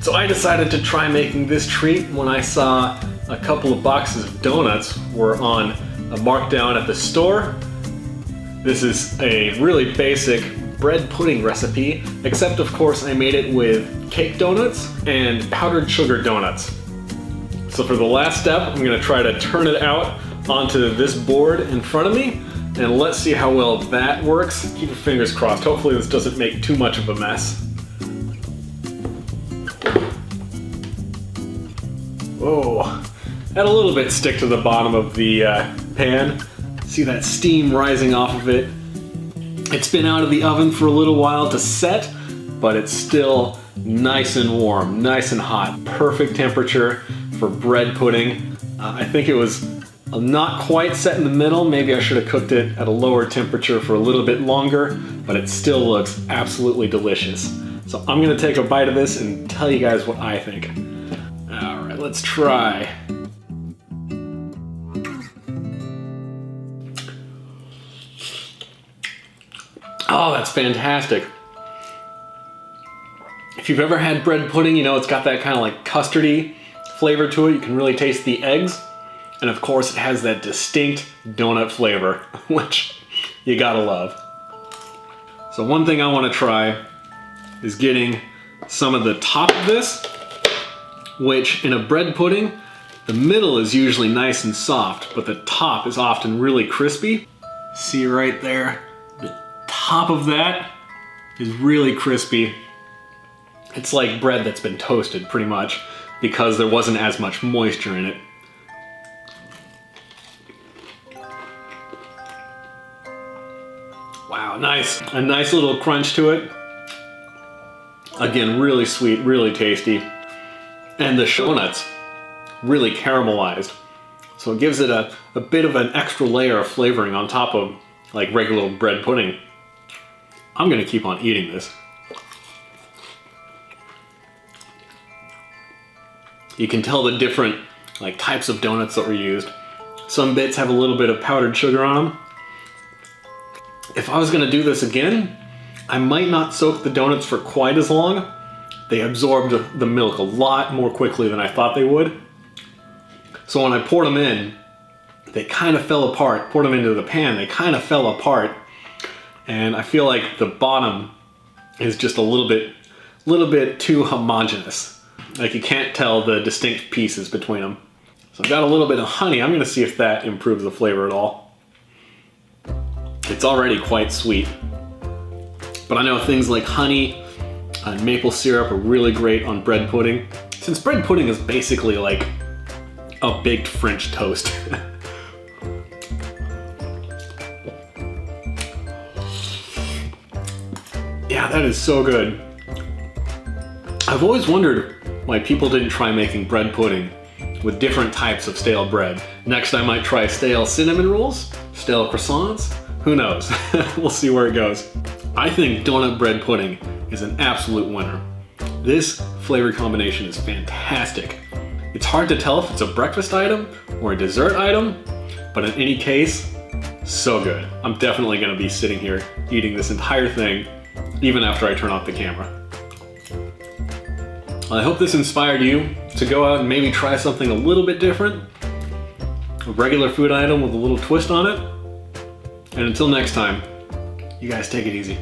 So I decided to try making this treat when I saw a couple of boxes of donuts were on a markdown at the store. This is a really basic bread pudding recipe, except of course I made it with cake donuts and powdered sugar donuts. So for the last step, I'm gonna try to turn it out onto this board in front of me, and let's see how well that works. Keep your fingers crossed. Hopefully this doesn't make too much of a mess. Whoa, had a little bit stick to the bottom of the pan. See that steam rising off of it. It's been out of the oven for a little while to set, but it's still nice and warm, nice and hot. Perfect temperature for bread pudding. I think it was not quite set in the middle. Maybe I should have cooked it at a lower temperature for a little bit longer, but it still looks absolutely delicious. So I'm gonna take a bite of this and tell you guys what I think. All right, let's try. Oh, that's fantastic. If you've ever had bread pudding, you know it's got that kind of like custardy flavor to it. You can really taste the eggs. And of course it has that distinct donut flavor, which you gotta love. So one thing I wanna try is getting some of the top of this, which in a bread pudding, the middle is usually nice and soft, but the top is often really crispy. See right there? The top of that is really crispy. It's like bread that's been toasted pretty much because there wasn't as much moisture in it. Wow, nice. A nice little crunch to it. Again, really sweet, really tasty. And the donuts really caramelized. So it gives it a bit of an extra layer of flavoring on top of like regular bread pudding. I'm gonna keep on eating this. You can tell the different like types of donuts that were used. Some bits have a little bit of powdered sugar on them. If I was gonna do this again, I might not soak the donuts for quite as long. They absorbed the milk a lot more quickly than I thought they would. So when I poured them in, they kind of fell apart. Poured them into the pan, they kind of fell apart. And I feel like the bottom is just a little bit too homogeneous. Like you can't tell the distinct pieces between them. So I've got a little bit of honey. I'm gonna see if that improves the flavor at all. It's already quite sweet. But I know things like honey and maple syrup are really great on bread pudding. Since bread pudding is basically like a baked French toast. Yeah, that is so good. I've always wondered why people didn't try making bread pudding with different types of stale bread. Next I might try stale cinnamon rolls, stale croissants, who knows? We'll see where it goes. I think donut bread pudding is an absolute winner. This flavor combination is fantastic. It's hard to tell if it's a breakfast item or a dessert item, but in any case, so good. I'm definitely gonna be sitting here eating this entire thing, even after I turn off the camera. Well, I hope this inspired you to go out and maybe try something a little bit different. A regular food item with a little twist on it. And until next time, you guys take it easy.